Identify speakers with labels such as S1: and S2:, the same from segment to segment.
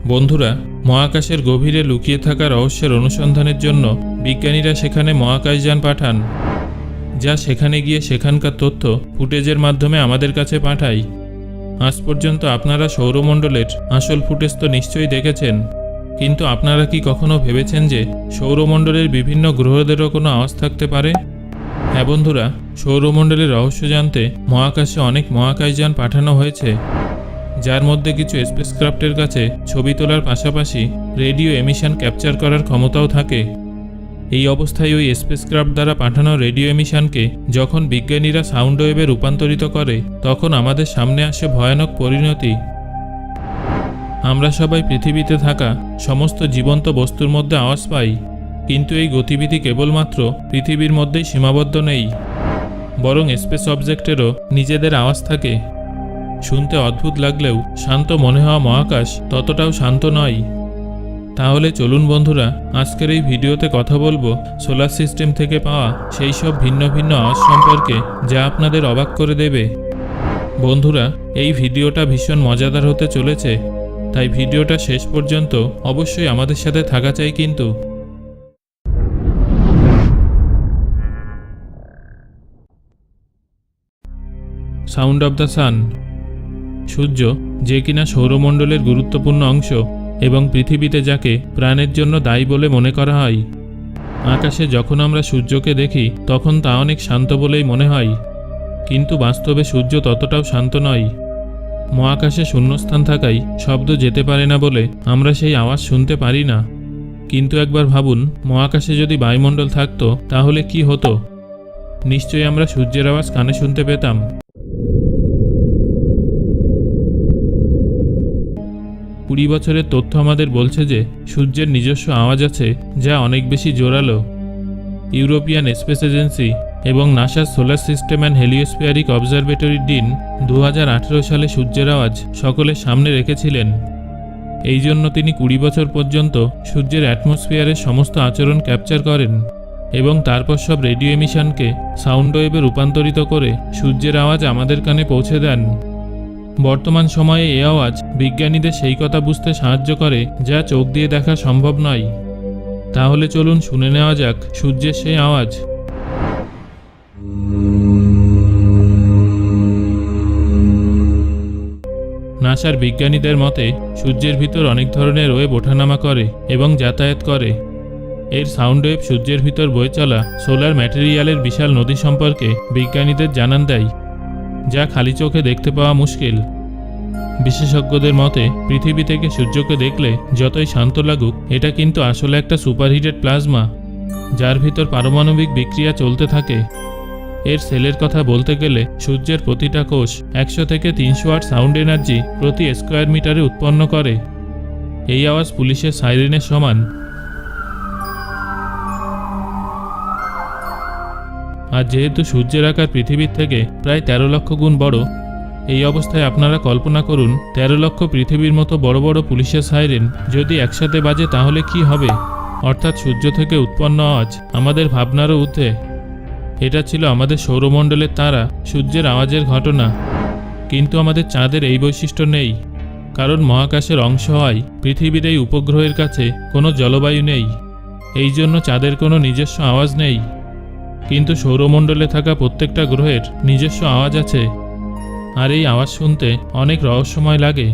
S1: বন্ধুরা, মহাকাশের গভীরে লুকিয়ে থাকা রহস্যের অনুসন্ধানের জন্য বিজ্ঞানীরা সেখানে মহাকাশযান পাঠান, যা সেখানে গিয়ে সেখানকার তথ্য ফুটেজের মাধ্যমে আমাদের কাছে পাঠায়। আজ পর্যন্ত আপনারা সৌরমণ্ডলের আসল ফুটেজ তো নিশ্চয়ই দেখেছেন, কিন্তু আপনারা কি কখনো ভেবেছেন যে সৌরমণ্ডলের বিভিন্ন গ্রহদেরও কোনো আওয়াজ থাকতে পারে? হ্যাঁ বন্ধুরা, সৌরমণ্ডলের রহস্য জানতে মহাকাশে অনেক মহাকাশযান পাঠানো হয়েছে, যার মধ্যে কিছু স্পেসক্রাফটের কাছে ছবি তোলার পাশাপাশি রেডিও এমিশন ক্যাপচার করার ক্ষমতাও থাকে। এই অবস্থায় ওই স্পেসক্রাফট দ্বারা পাঠানো রেডিও এমিশনকে যখন বিজ্ঞানীরা সাউন্ড ওয়েভে রূপান্তরিত করে, তখন আমাদের সামনে আসে ভয়ানক পরিণতি। আমরা সবাই পৃথিবীতে থাকা সমস্ত জীবন্ত বস্তুর মধ্যে আওয়াজ পাই, কিন্তু এই গতিবিধি কেবলমাত্র পৃথিবীর মধ্যেই সীমাবদ্ধ নেই, বরং স্পেস অবজেক্টেরও নিজেদের আওয়াজ থাকে। শুনতে অদ্ভুত লাগলেও শান্ত মনে হওয়া মহাকাশ ততটাও শান্ত নয়। তাহলে চলুন বন্ধুরা, আজকের এই ভিডিওতে কথা বলবো সোলার সিস্টেম থেকে পাওয়া সেই সব ভিন্ন ভিন্ন আওয়াজ সম্পর্কে, যা আপনাদের অবাক করে দেবে। বন্ধুরা, এই ভিডিওটা ভীষণ মজাদার হতে চলেছে, তাই ভিডিওটা শেষ পর্যন্ত অবশ্যই আমাদের সাথে থাকা চাই। কিন্তু সাউন্ড অব দ্য সান। সূর্য, যে কিনা সৌরমণ্ডলের গুরুত্বপূর্ণ অংশ এবং পৃথিবীতে যাকে প্রাণের জন্য দায়ী বলে মনে করা হয়। আকাশে যখন আমরা সূর্যকে দেখি তখন তা অনেক শান্ত বলেই মনে হয়, কিন্তু বাস্তবে সূর্য ততটাও শান্ত নয়। মহাকাশে শূন্যস্থান থাকায় শব্দ যেতে পারে না বলে আমরা সেই আওয়াজ শুনতে পারি না। কিন্তু একবার ভাবুন, মহাকাশে যদি বায়ুমণ্ডল থাকতো তাহলে কি হতো? নিশ্চয়ই আমরা সূর্যের আওয়াজ কানে শুনতে পেতাম। 20 বছরের তথ্য আমাদের বলছে যে সূর্যের নিজস্ব আওয়াজ আছে, যা অনেক বেশি জোরালো। ইউরোপিয়ান স্পেস এজেন্সি এবং নাসার solar system and heliospheric observatory ডিন 2018 সালে সূর্যের আওয়াজ সকলের সামনে রেখেছিলেন। এই জন্য তিনি 20 বছর পর্যন্ত সূর্যের অ্যাটমসফিয়ারের সমস্ত আচরণ ক্যাপচার করেন এবং তারপর সব রেডিও এমিশনকে সাউন্ড ওয়েভে রূপান্তরিত করে সূর্যের আওয়াজ আমাদের কানে পৌঁছে দেন। বর্তমান সময়ে এই আওয়াজ বিজ্ঞানীদের সেই কথা বুঝতে সাহায্য করে যা চোখ দিয়ে দেখা সম্ভব নয়। তাহলে চলুন শুনে নেওয়া যাক সূর্যের সেই আওয়াজ। নাসার বিজ্ঞানীদের মতে সূর্যের ভিতর অনেক ধরনের ওয়েভ ওঠানামা করে এবং যাতায়াত করে। এর সাউন্ড ওয়েভ সূর্যের ভিতর বয়ে চলা সোলার ম্যাটেরিয়ালের বিশাল নদী সম্পর্কে বিজ্ঞানীদের জানান দেয়, যা খালি চোখে দেখতে পাওয়া মুশকিল। বিশেষজ্ঞদের মতে পৃথিবী থেকে সূর্যকে দেখলে যতই শান্ত লাগুক, এটা কিন্তু আসলে একটা সুপারহিটেড প্লাজমা, যার ভিতর পারমাণবিক বিক্রিয়া চলতে থাকে। এর সেলের কথা বলতে গেলে সূর্যের প্রতিটা কোষ 100 থেকে 300 ওয়াট সাউন্ড এনার্জি প্রতি স্কোয়ার মিটারে উৎপন্ন করে। এই আওয়াজ পুলিশের সাইরেনের সমান। আর যেহেতু সূর্যের আকার পৃথিবীর থেকে প্রায় 13 লক্ষ গুণ বড়, এই অবস্থায় আপনারা কল্পনা করুন 13 লক্ষ পৃথিবীর মতো বড় বড় পুলিশের সাইরেন যদি একসাথে বাজে তাহলে কি হবে। অর্থাৎ সূর্য থেকে উৎপন্ন আওয়াজ আমাদের ভাবনারও ঊর্ধ্বে। এটা ছিল আমাদের সৌরমণ্ডলের তারা সূর্যের আওয়াজের ঘটনা। কিন্তু আমাদের চাঁদের এই বৈশিষ্ট্য নেই, কারণ মহাকাশের অংশ হয় পৃথিবীর এই উপগ্রহের কাছে কোনো জলবায়ু নেই। এই জন্য চাঁদের কোনো নিজস্ব আওয়াজ নেই। কিন্তু সৌরমণ্ডলে থাকা প্রত্যেকটা গ্রহের নিজস্ব আওয়াজ আছে, আর এই আওয়াজ শুনতে অনেক রহস্যময় লাগে।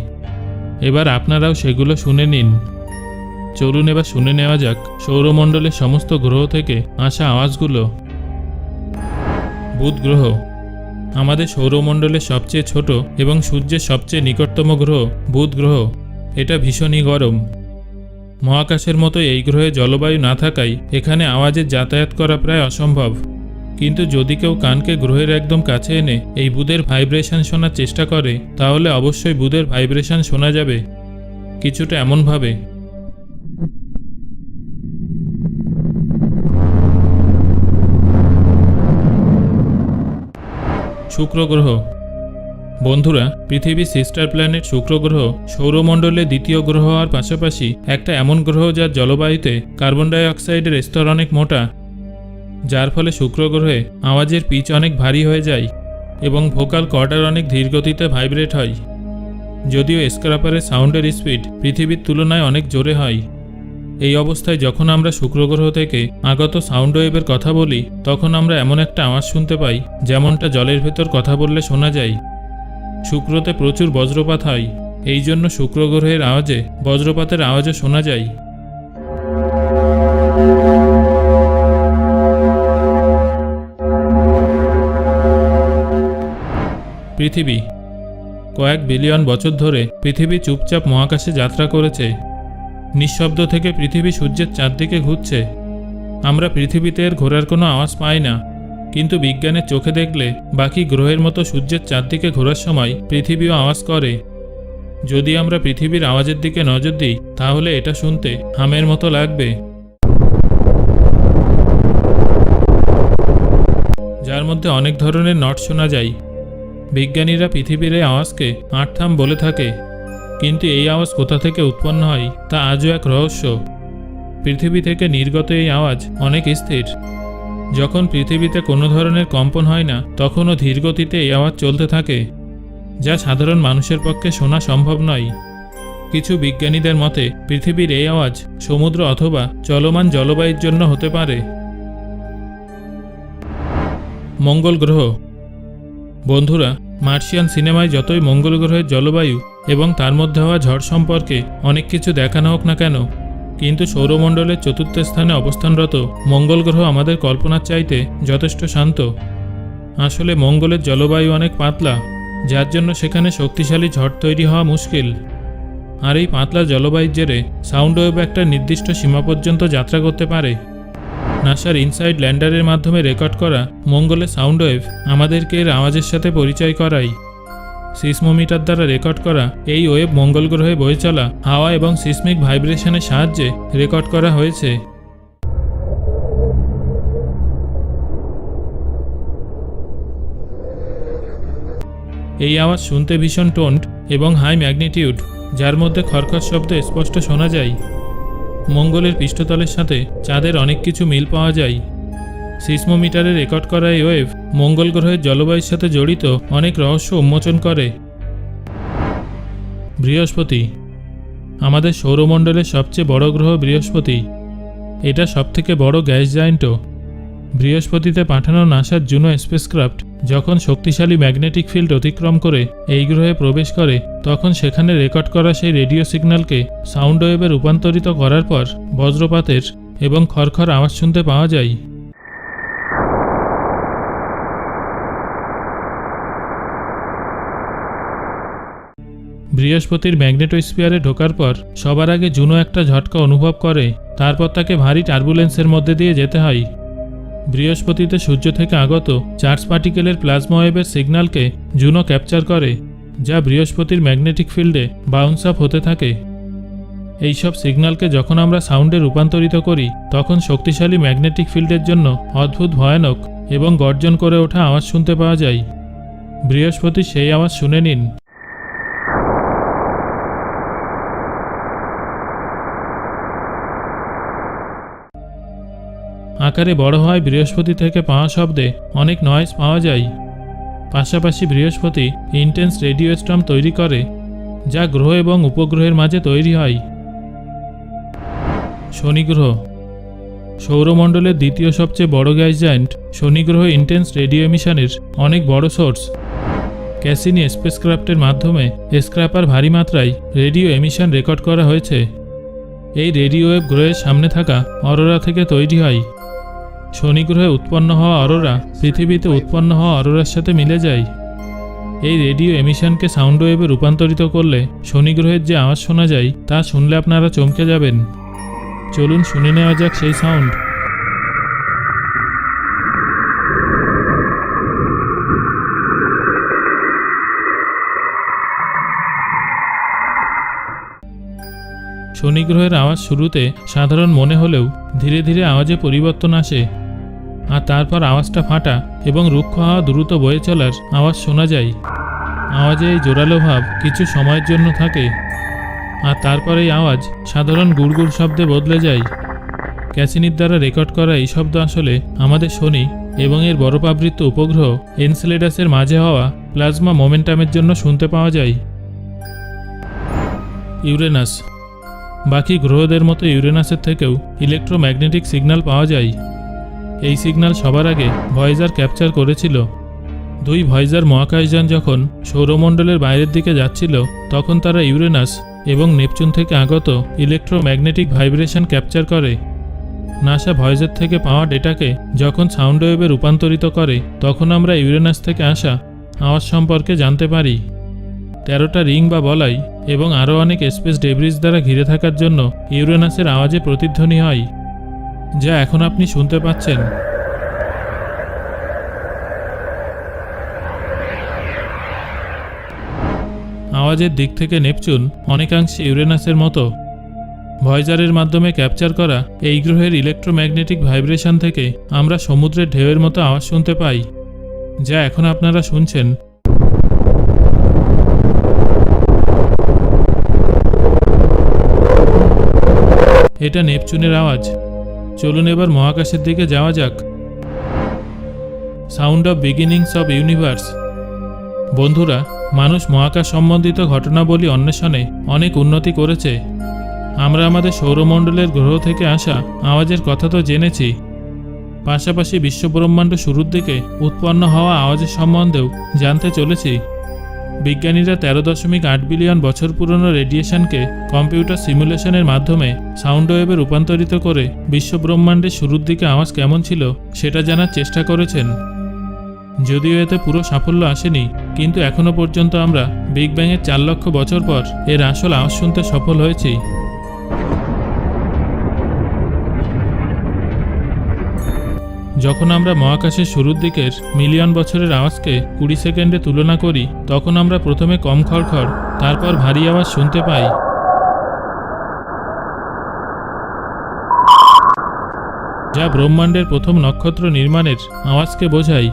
S1: এবার আপনারাও সেগুলো শুনে নিন। চলুন এবার শুনে নেওয়া যাক সৌরমণ্ডলের সমস্ত গ্রহ থেকে আসা আওয়াজগুলো। বুধ গ্রহ আমাদের সৌরমণ্ডলের সবচেয়ে ছোট এবং সূর্যের সবচেয়ে নিকটতম গ্রহ বুধ গ্রহ। এটা ভীষণই গরম। মহাকাশের মতো এই গ্রহে জলবায়ু না থাকায় এখানে আওয়াজের যাতায়াত করা প্রায় অসম্ভব। কিন্তু যদি কেউ কানকে গ্রহের একদম কাছে এনে এই বুধের ভাইব্রেশন শোনার চেষ্টা করে, তাহলে অবশ্যই বুধের ভাইব্রেশন শোনা যাবে, কিছুটা এমনভাবে। শুক্র গ্রহ বন্ধুরা, পৃথিবীর সিস্টার প্ল্যানেট শুক্র গ্রহ সৌরমণ্ডলের দ্বিতীয় গ্রহ হওয়ার পাশাপাশি একটা এমন গ্রহ যার জলবায়ুতে কার্বন ডাই অক্সাইডের স্তর অনেক মোটা, যার ফলে শুক্র গ্রহে আওয়াজের পিচ অনেক ভারী হয়ে যায় এবং ভোকাল কর্ডার অনেক ধীর গতিতে ভাইব্রেট হয়। যদিও স্ক্র্যাপারের সাউন্ডের স্পিড পৃথিবীর তুলনায় অনেক জোরে হয়। এই অবস্থায় যখন আমরা শুক্র গ্রহ থেকে আগত সাউন্ড ওয়েভের কথা বলি, তখন আমরা এমন একটা আওয়াজ শুনতে পাই যেমনটা জলের ভেতর কথা বললে শোনা যায়। শুক্রতে প্রচুর বজ্রপাত হয়, এই জন্য শুক্র গ্রহের আওয়াজে বজ্রপাতের আওয়াজও শোনা যায়। পৃথিবী। কয়েক বিলিয়ন বছর ধরে পৃথিবী চুপচাপ মহাকাশে যাত্রা করেছে। নিঃশব্দ থেকে পৃথিবী সূর্যের চারদিকে ঘুরছে। আমরা পৃথিবীতে এর ঘোরার কোনো আওয়াজ পাই না, কিন্তু বিজ্ঞানের চোখে দেখলে বাকি গ্রহের মতো সূর্যের চারদিকে ঘোরার সময় পৃথিবীও আওয়াজ করে। যদি আমরা পৃথিবীর আওয়াজের দিকে নজর দিই, তাহলে এটা শুনতে হামের মতো লাগবে, যার মধ্যে অনেক ধরনের নট শোনা যায়। বিজ্ঞানীরা পৃথিবীর এই আওয়াজকে আর্থাম বলে থাকে, কিন্তু এই আওয়াজ কোথা থেকে উৎপন্ন হয় তা আজও এক রহস্য। পৃথিবী থেকে নির্গত এই আওয়াজ অনেক স্থির। যখন পৃথিবীতে কোনো ধরনের কম্পন হয় না, তখনও ধীর গতিতে এই আওয়াজ চলতে থাকে, যা সাধারণ মানুষের পক্ষে শোনা সম্ভব নয়। কিছু বিজ্ঞানীদের মতে পৃথিবীর এই আওয়াজ সমুদ্র অথবা চলমান জলবায়ুর জন্য হতে পারে। মঙ্গল গ্রহ। বন্ধুরা, মার্শিয়ান সিনেমায় যতই মঙ্গল গ্রহের জলবায়ু এবং তার মধ্যে হওয়া ঝড় সম্পর্কে অনেক কিছু দেখানো হোক না কেন, কিন্তু সৌরমণ্ডলের চতুর্থ স্থানে অবস্থানরত মঙ্গল গ্রহ আমাদের কল্পনার চাইতে যথেষ্ট শান্ত। আসলে মঙ্গলের জলবায়ু অনেক পাতলা, যার জন্য সেখানে শক্তিশালী ঝড় তৈরি হওয়া মুশকিল। আর এই পাতলা জলবায়ুর জেরে সাউন্ড ওয়েভ একটা নির্দিষ্ট সীমা পর্যন্ত যাত্রা করতে পারে। নাসার ইনসাইড ল্যান্ডারের মাধ্যমে রেকর্ড করা মঙ্গলের সাউন্ড ওয়েভ আমাদেরকে এর আওয়াজের সাথে পরিচয় করায়। সিসমোমিটার দ্বারা রেকর্ড করা এই ওয়েভ মঙ্গল গ্রহে বয়ে চলা হাওয়া এবং সিসমিক ভাইব্রেশনের সাহায্যে রেকর্ড করা হয়েছে। এই আওয়াজ শুনতে ভীষণ টোন্ড এবং হাই ম্যাগনিটিউড, যার মধ্যে খরখর শব্দ স্পষ্ট শোনা যায়। মঙ্গলের পৃষ্ঠতলের সাথে চাঁদের অনেক কিছু মিল পাওয়া যায়। সিসমোমিটারে রেকর্ড করা এই ওয়েভ মঙ্গল গ্রহের জলবায়ুর সাথে জড়িত অনেক রহস্য উন্মোচন করে। বৃহস্পতি। আমাদের সৌরমণ্ডলের সবচেয়ে বড় গ্রহ বৃহস্পতি। এটা সবথেকে বড় গ্যাস জায়েন্টও। বৃহস্পতিতে পাঠানো নাসার জুনো স্পেসক্রাফট যখন শক্তিশালী ম্যাগনেটিক ফিল্ড অতিক্রম করে এই গ্রহে প্রবেশ করে, তখন সেখানে রেকর্ড করা সেই রেডিও সিগন্যালকে সাউন্ড ওয়েভে রূপান্তরিত করার পর বজ্রপাতের এবং খড়খড় আওয়াজ শুনতে পাওয়া যায়। বৃহস্পতির ম্যাগনেটোস্ফিয়ারে ঢোকার পর সবার আগে জুনো একটা ঝটকা অনুভব করে, তারপর তাকে ভারী টার্বুলেন্সের মধ্যে দিয়ে যেতে হয়। বৃহস্পতিতে সূর্য থেকে আগত চার্জ পার্টিকেলের প্লাজমা ওয়েভের সিগন্যালকে জুনো ক্যাপচার করে, যা বৃহস্পতির ম্যাগনেটিক ফিল্ডে বাউন্স আপ হতে থাকে। এইসব সিগন্যালকে যখন আমরা সাউন্ডে রূপান্তরিত করি, তখন শক্তিশালী ম্যাগনেটিক ফিল্ডের জন্য অদ্ভুত ভয়ানক এবং গর্জন করে ওঠা আওয়াজ শুনতে পাওয়া যায়। বৃহস্পতি সেই আওয়াজ শুনে নিন। আকারে বড় হয় বৃহস্পতি থেকে পাওয়া শব্দে অনেক নয়েজ পাওয়া যায়। পাশাপাশি বৃহস্পতি ইন্টেন্স রেডিও স্টর্ম তৈরি করে, যা গ্রহ এবং উপগ্রহের মাঝে তৈরি হয়। শনি গ্রহ। সৌরমণ্ডলের দ্বিতীয় সবচেয়ে বড় গ্যাস জায়েন্ট শনি গ্রহ ইন্টেন্স রেডিও এমিশনের অনেক বড় সোর্স। ক্যাসিনি স্পেসক্রাফটের মাধ্যমে স্ক্র্যাপার ভারী মাত্রায় রেডিও এমিশন রেকর্ড করা হয়েছে। এই রেডিও ওয়েভ গ্রহের সামনে থাকা অরোরা থেকে তৈরি হয়। শনি গ্রহে উৎপন্ন হওয়া অরোরা পৃথিবীতে উৎপন্ন হওয়া অরোরার সাথে মিলে যায়। এই রেডিও এমিশনকে সাউন্ড ওয়েভে রূপান্তরিত করলে শনি গ্রহের যে আওয়াজ শোনা যায় তা শুনলে আপনারা চমকে যাবেন। চলুন শুনে নেওয়া যাক সেই সাউন্ড। শনি গ্রহের আওয়াজ শুরুতে সাধারণ মনে হলেও ধীরে ধীরে আওয়াজে পরিবর্তন আসে, আর তারপর আওয়াজটা ফাটা এবং রুক্ষ হাওয়া দ্রুত বয়ে চলার আওয়াজ শোনা যায়। আওয়াজে এই জোরালো ভাব কিছু সময়ের জন্য থাকে, আর তারপর এই আওয়াজ সাধারণ গুড়গুড় শব্দে বদলে যায়। ক্যাসিনির দ্বারা রেকর্ড করা এই শব্দ আসলে আমাদের শনি এবং এর বরফাবৃত উপগ্রহ এনসেলেডাসের মাঝে হওয়া প্লাজমা মোমেন্টামের জন্য শুনতে পাওয়া যায়। ইউরেনাস। বাকি গ্রহদের মতো ইউরেনাসের থেকেও ইলেকট্রোম্যাগনেটিক সিগন্যাল পাওয়া যায়। এই সিগন্যাল সবার আগে ভয়েজার ক্যাপচার করেছিল। 2 ভয়েজার মহাকাশযান যখন সৌরমণ্ডলের বাইরের দিকে যাচ্ছিল তখন তারা ইউরেনাস এবং নেপচুন থেকে আগত ইলেকট্রোম্যাগনেটিক ভাইব্রেশন ক্যাপচার করে। নাসা ভয়েজার থেকে পাওয়া ডেটাকে যখন সাউন্ড ওয়েভে রূপান্তরিত করে তখন আমরা ইউরেনাস থেকে আসা আওয়াজ সম্পর্কে জানতে পারি। 13টা রিং বা বলাই এবং আরও অনেক স্পেস ডেব্রিজ দ্বারা ঘিরে থাকার জন্য ইউরেনাসের আওয়াজে প্রতিধ্বনি হয়, যা এখন আপনি শুনতে পাচ্ছেন। আওয়াজের দিক থেকে নেপচুন অনেকাংশে ইউরেনাসের মতো। ভয়েজারের মাধ্যমে ক্যাপচার করা এই গ্রহের ইলেকট্রোম্যাগনেটিক ভাইব্রেশন থেকে আমরা সমুদ্রের ঢেউয়ের মতো আওয়াজ শুনতে পাই, যা এখন আপনারা শুনছেন। এটা নেপচুনের আওয়াজ। চলুন এবার মহাকাশের দিকে যাওয়া যাক। Sound of beginnings of universe. বন্ধুরা, মানুষ মহাকাশ সম্বন্ধিত ঘটনাবলী অন্বেষণে অনেক উন্নতি করেছে। আমরা আমাদের সৌরমণ্ডলের গ্রহ থেকে আসা আওয়াজের কথা তো জেনেছি, পাশাপাশি বিশ্বব্রহ্মাণ্ড শুরুর দিকে উৎপন্ন হওয়া আওয়াজের সম্বন্ধেও জানতে চলেছি। বিজ্ঞানীরা 13.8 বিলিয়ন বছর পুরনো রেডিয়েশনকে কম্পিউটার সিমুলেশনের মাধ্যমে সাউন্ড ওয়েভে রূপান্তরিত করে বিশ্বব্রহ্মাণ্ডের শুরুর দিকে আওয়াজ কেমন ছিল সেটা জানার চেষ্টা করেছেন। যদিও এতে পুরো সাফল্য আসেনি, কিন্তু এখনও পর্যন্ত আমরা বিগ ব্যাংয়ের 4 লক্ষ বছর পর এর আসল আওয়াজ শুনতে সফল হয়েছি। যখন আমরা মহাকাশের শুরুর দিকের মিলিয়ন বছরের আওয়াজকে 20 সেকেন্ডে তুলনা করি তখন আমরা প্রথমে কম খড়খড় তারপর ভারী আওয়াজ শুনতে পাই। যা ব্রহ্মাণ্ডের প্রথম নক্ষত্র নির্মাণের আওয়াজকে বোঝায়।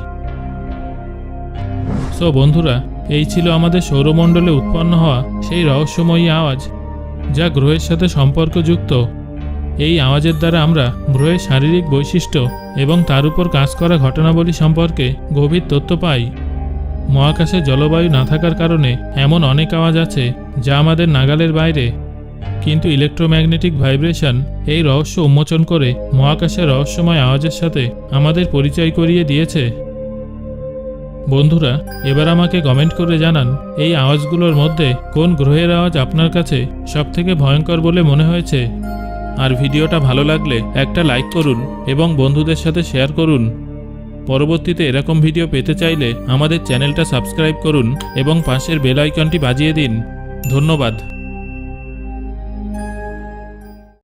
S1: সো বন্ধুরা, এই ছিল আমাদের সৌরমণ্ডলে উৎপন্ন হওয়া সেই রহস্যময়ী আওয়াজ, যা গ্রহের সাথে সম্পর্কযুক্ত। এই আওয়াজের দ্বারা আমরা গ্রহের শারীরিক বৈশিষ্ট্য এবং তার উপর কাজ করা ঘটনাবলী সম্পর্কে গভীর তথ্য পাই। মহাকাশে জলবায়ু না থাকার কারণে এমন অনেক আওয়াজ আছে যা আমাদের নাগালের বাইরে, কিন্তু ইলেকট্রোম্যাগনেটিক ভাইব্রেশন এই রহস্য উন্মোচন করে মহাকাশের রহস্যময় আওয়াজের সাথে আমাদের পরিচয় করিয়ে দিয়েছে। বন্ধুরা, এবার আমাকে কমেন্ট করে জানান এই আওয়াজগুলোর মধ্যে কোন গ্রহের আওয়াজ আপনার কাছে সবথেকে ভয়ঙ্কর বলে মনে হয়েছে। আর ভিডিওটা ভালো লাগলে একটা লাইক করুন এবং বন্ধুদের সাথে শেয়ার করুন। পরবর্তীতে এরকম ভিডিও পেতে চাইলে আমাদের চ্যানেলটা সাবস্ক্রাইব করুন এবং পাশের বেল আইকনটি বাজিয়ে দিন। ধন্যবাদ।